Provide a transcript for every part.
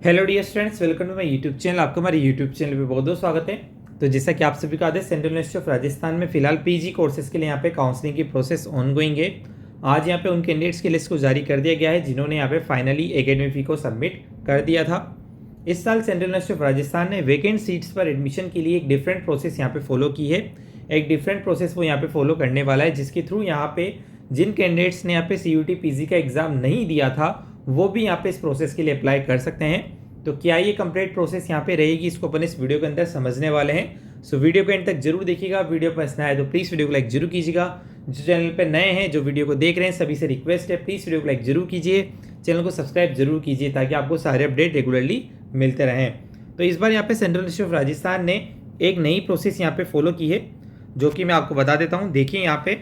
Hello dear students, welcome to my YouTube channel. आपका हमारे YouTube channel पे बहुत बहुत स्वागत है। तो जैसा कि आप सभी को याद है, सेंट्रल यूनिवर्सिटी ऑफ राजस्थान में फिलहाल पीजी कोर्सेज के लिए यहाँ पे काउंसलिंग की प्रोसेस ऑनगोइंग है। आज यहाँ पे उन कैंडिडेट्स की लिस्ट को जारी कर दिया गया है जिन्होंने यहाँ पे फाइनली एकेडमिक फी को सबमिट कर दिया था। इस साल सेंट्रल यूनिवर्सिटी ऑफ राजस्थान ने वैकेंट सीट्स पर एडमिशन के लिए एक डिफरेंट प्रोसेस यहाँ पे फॉलो की है। एक डिफरेंट प्रोसेस वो यहाँ पे फॉलो करने वाला है, जिसके थ्रू यहाँ पे जिन कैंडिडेट्स ने यहाँ पे CUET PG का एग्जाम नहीं दिया था वो भी यहाँ पे इस प्रोसेस के लिए अप्लाई कर सकते हैं। तो क्या ये कंप्लीट प्रोसेस यहाँ पे रहेगी, इसको अपन इस वीडियो के अंदर समझने वाले हैं। सो वीडियो को एंड तक जरूर देखिएगा। वीडियो पसंद आए तो प्लीज़ वीडियो को लाइक जरूर कीजिएगा। जो चैनल पे नए हैं, जो वीडियो को देख रहे हैं, सभी से रिक्वेस्ट है प्लीज़ वीडियो को लाइक जरूर कीजिए, चैनल को सब्सक्राइब जरूर कीजिए ताकि आपको सारे अपडेट रेगुलरली मिलते रहें। तो इस बार यहाँ पे सेंट्रल यूनिवर्सिटी ऑफ राजस्थान ने एक नई प्रोसेस यहाँ पे फॉलो की है, जो कि मैं आपको बता देता हूँ। देखिए यहाँ पे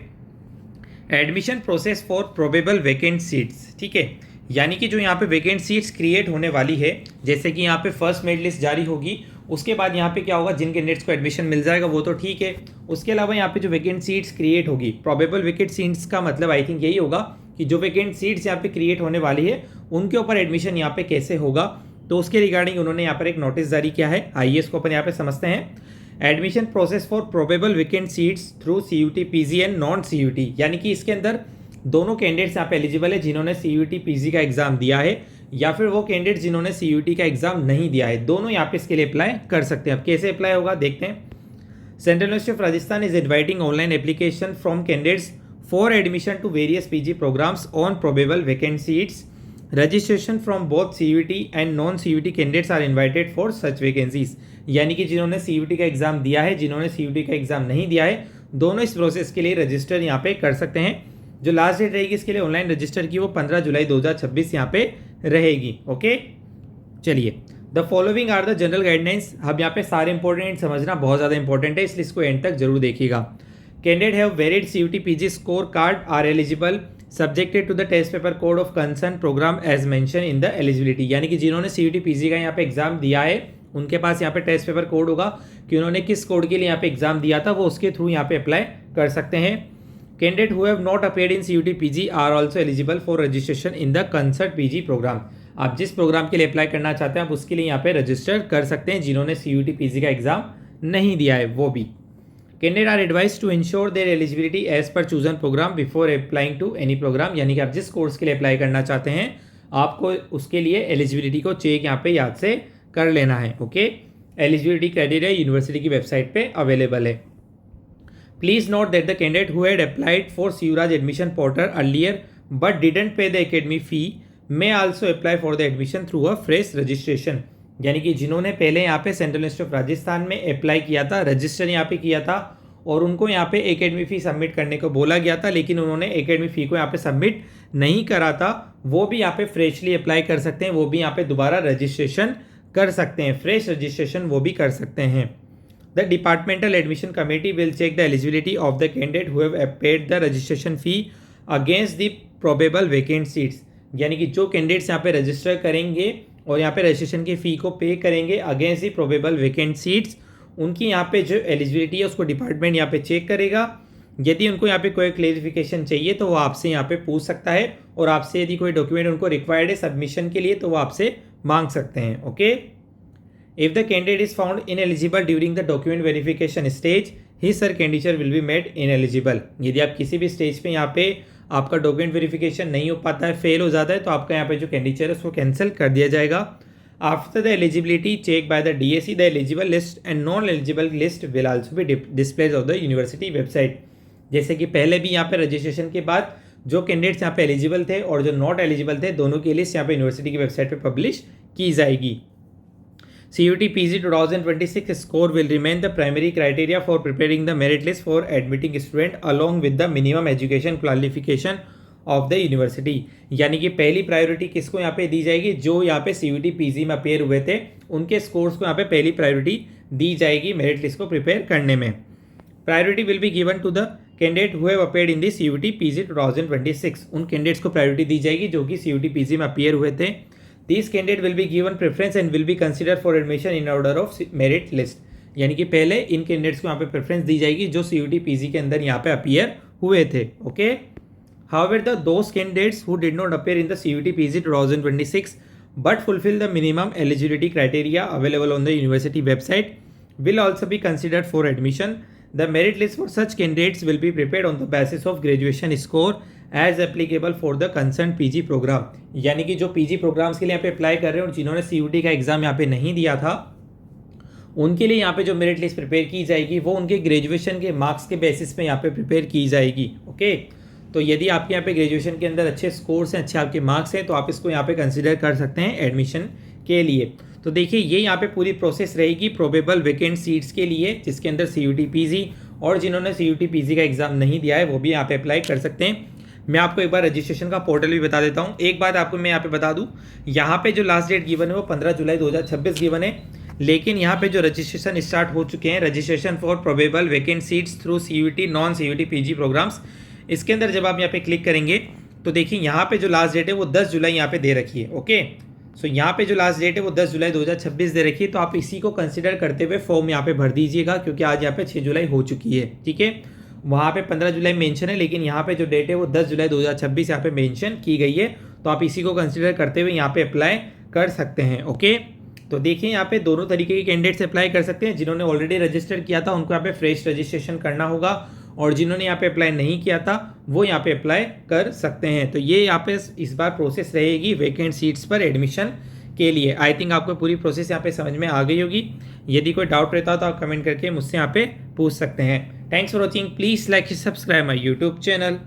admission process for probable vacant seats, ठीक है। यानी कि जो यहाँ पे वैकेंट सीट्स क्रिएट होने वाली है, जैसे कि यहाँ पे फर्स्ट मेरिट लिस्ट जारी होगी, उसके बाद यहाँ पे क्या होगा, जिन कैंडिडेट्स को एडमिशन मिल जाएगा वो तो ठीक है। उसके अलावा यहाँ पे जो वैकेंट सीट्स क्रिएट होगी, प्रोबेबल वैकेंट सीट्स का मतलब आई थिंक यही होगा कि जो वैकेंट सीट्स यहाँ पे क्रिएट होने वाली है उनके ऊपर एडमिशन यहाँ पे कैसे होगा। तो उसके रिगार्डिंग उन्होंने यहाँ पर एक नोटिस जारी किया है। आइए इसको अपन यहाँ पे समझते हैं। Admission process for probable vacant seats through CUET PG and non CUET, यानी कि इसके अंदर दोनों कैंडिडेट्स यहाँ पे एलिजिबल है जिन्होंने CUET PG का एग्जाम दिया है या फिर वो कैंडिडेट जिन्होंने CUET का एग्जाम नहीं दिया है, दोनों यहाँ पे इसके लिए अप्लाई कर सकते हैं। अब कैसे अप्लाई होगा देखते हैं। Central university of Rajasthan is inviting online application from candidates for admission to various PG programmes on probable vacant seats. Registration from both CUET and non CUET candidates are invited for such vacancies. यानी कि जिन्होंने CUET का exam दिया है, जिन्होंने CUET का exam नहीं दिया है, दोनों इस प्रोसेस के लिए रजिस्टर यहाँ पे कर सकते हैं। जो लास्ट डेट रहेगी इसके लिए ऑनलाइन रजिस्टर की, वो 15 जुलाई 2026 यहाँ पे रहेगी। ओके, चलिए। The following are the general guidelines. अब यहाँ पे सारे इंपॉर्टेंट समझना बहुत ज़्यादा इंपॉर्टेंट है, इसलिए इसको एंड तक जरूर देखिएगा। Candidate have valid CUET PG score card are eligible subjected to the test paper code of concern programme as mention in the eligibility. यानी कि जिन्होंने CUET PG का यहाँ पे एग्जाम दिया है उनके पास यहाँ पे टेस्ट पेपर कोड होगा कि उन्होंने किस कोड के लिए यहाँ पे एग्जाम दिया था, वो उसके थ्रू यहाँ पे अप्लाई कर सकते हैं। Candidate who have not appeared in CUET PG are also eligible for registration in the concerned PG programme. आप जिस प्रोग्राम के लिए अप्लाई करना चाहते हैं आप उसके लिए यहाँ पे रजिस्टर कर सकते हैं, जिन्होंने CUET PG का एग्जाम नहीं दिया है वो भी। Candidate are advise to ensure their eligibility as per chosen programme before applying to any programme. यानी कि आप जिस कोर्स के लिए अप्लाई करना चाहते हैं आपको उसके लिए एलिजिबिलिटी को चेक यहाँ पे याद से कर लेना है। ओके, एलिजिबिलिटी क्राइटेरिया यूनिवर्सिटी की वेबसाइट पे अवेलेबल है। Please note that the candidate who had applied for SURAJ admission portal earlier but didn't pay the academy fee may also apply for the admission through a fresh registration. यानी कि जिन्होंने पहले यहाँ पे central university of Rajasthan में apply किया था, register यहाँ पे किया था और उनको यहाँ पे एकेडमी फ़ी सबमिट करने को बोला गया था, लेकिन उन्होंने एकेडमी फ़ी को यहाँ पे सबमिट नहीं करा था, वो भी यहाँ पे फ्रेशली अप्लाई कर सकते हैं, वो भी यहाँ पे दोबारा रजिस्ट्रेशन कर सकते हैं, फ्रेश रजिस्ट्रेशन वो भी कर सकते हैं। The departmental admission committee will check the eligibility of the candidate who have paid the registration fee against the probable vacant seats. यानी कि जो कैंडिडेट्स यहाँ पे रजिस्टर करेंगे और यहाँ पे रजिस्ट्रेशन की फ़ी को पे करेंगे against the probable vacant seats, उनकी यहाँ पे जो एलिजिबिलिटी है उसको डिपार्टमेंट यहाँ पे चेक करेगा। यदि उनको यहाँ पे कोई क्लेरिफिकेशन चाहिए तो वो आपसे यहाँ पे पूछ सकता है, और आपसे यदि कोई डॉक्यूमेंट उनको रिक्वायर्ड है सबमिशन के लिए तो वो आपसे मांग सकते हैं। Okay, if the candidate is found ineligible during the document verification stage his sir candidature will be made ineligible. यदि आप किसी भी स्टेज पे यहाँ पे आपका डॉक्यूमेंट वेरिफिकेशन नहीं हो पाता है, फेल हो जाता है, तो आपका यहाँ पे जो कैंडिडेचर है उसको कैंसिल कर दिया जाएगा। After the eligibility check by the DAC the eligible list and non eligible list will also be displays of the university website. जैसे कि पहले भी यहाँ पे रजिस्ट्रेशन के बाद जो कैंडिडेट्स यहाँ पे एलिजिबल थे और जो नॉट एलिजिबल थे, दोनों की लिस्ट यहाँ पे यूनिवर्सिटी की वेबसाइट पे पब्लिश की जाएगी। CUET PG 2026 score will remain the primary criteria for preparing the merit list for admitting student along with the minimum education qualification of the university। यानी कि पहली प्रायोरिटी किसको यहाँ पे दी जाएगी, जो यहाँ पे CUET PG में अपेयर हुए थे उनके स्कोर्स को यहाँ पे पहली प्रायोरिटी दी जाएगी मेरिट लिस्ट को प्रिपेयर करने में। Priority will be given to the candidate who have appeared in the CUET PG 2026। उन कैंडिडेट्स को प्रायोरिटी दी जाएगी जो कि CUET PG में अपेयर हुए थे। These candidate will be given preference and will be considered for admission in order of merit list। यानी कि पहले इन कैंडिडेट्स को यहाँ पे प्रेफरेंस दी जाएगी जो CUET PG के अंदर यहाँ पे अपीयर हुए थे। Okay, however the those candidates who did not appear in the CUET PG 2026 but fulfill the minimum eligibility criteria available on the university website will also be considered for admission. The merit list for such candidates will be prepared on the basis of graduation score as applicable for the concerned PG program. यानी कि जो PG programmes के लिए यहाँ पे apply कर रहे हैं और जिन्होंने CUT का एग्जाम यहाँ पे नहीं दिया था, उनके लिए यहाँ पे जो मेरिट लिस्ट प्रिपेयर की जाएगी वो उनके ग्रेजुएशन के मार्क्स के बेसिस पे यहाँ पे प्रिपेयर की जाएगी। ओके, तो यदि आपके यहाँ पे ग्रेजुएशन के अंदर अच्छे स्कोर्स हैं, अच्छे आपके मार्क्स हैं, तो आप इसको यहाँ पे कंसिडर कर सकते हैं एडमिशन के लिए। तो देखिए ये यहाँ पे पूरी प्रोसेस रहेगी प्रोबेबल वैकेंट सीट्स के लिए, जिसके अंदर CUT PG और जिन्होंने CUT PG का एग्जाम नहीं दिया है वो भी यहाँ पे अप्लाई कर सकते हैं। मैं आपको एक बार रजिस्ट्रेशन का पोर्टल भी बता देता हूँ। एक बात आपको मैं यहाँ पे बता दूँ, यहाँ पे जो लास्ट डेट गिवन है वो 15 जुलाई 2026 गिवन है, लेकिन यहाँ पे जो रजिस्ट्रेशन स्टार्ट हो चुके हैं, registration for probable vacant seats through CUT non CUT PG programmes, इसके अंदर जब आप यहाँ पे क्लिक करेंगे तो देखिए यहाँ पे जो लास्ट डेट है वो 10 जुलाई यहाँ पे दे रखी है। ओके, सो यहाँ पे जो लास्ट डेट है वो 10 जुलाई 2026 दे रखी है, तो आप इसी को कंसिडर करते हुए फॉर्म यहाँ पे भर दीजिएगा, क्योंकि आज यहाँ पे 6 जुलाई हो चुकी है। ठीक है, वहाँ पे 15 जुलाई मेंशन है, लेकिन यहाँ पे जो डेट है वो 10 जुलाई 2026 यहाँ पे मेंशन की गई है, तो आप इसी को कंसिडर करते हुए यहाँ पे अप्लाई कर सकते हैं। ओके, तो देखिए यहाँ पे दोनों तरीके के कैंडिडेट्स अप्लाई कर सकते हैं। जिन्होंने ऑलरेडी रजिस्टर किया था उनको यहाँ पे फ्रेश रजिस्ट्रेशन करना होगा, और जिन्होंने यहाँ पे अप्लाई नहीं किया था वो यहाँ पे अप्लाई कर सकते हैं। तो ये यहाँ पे इस बार प्रोसेस रहेगी वैकेंट सीट्स पर एडमिशन के लिए। आई थिंक आपको पूरी प्रोसेस यहाँ पे समझ में आ गई होगी। यदि कोई डाउट रहता हो तो आप कमेंट करके मुझसे यहाँ पे पूछ सकते हैं। Thanks for watching, please like subscribe my YouTube channel.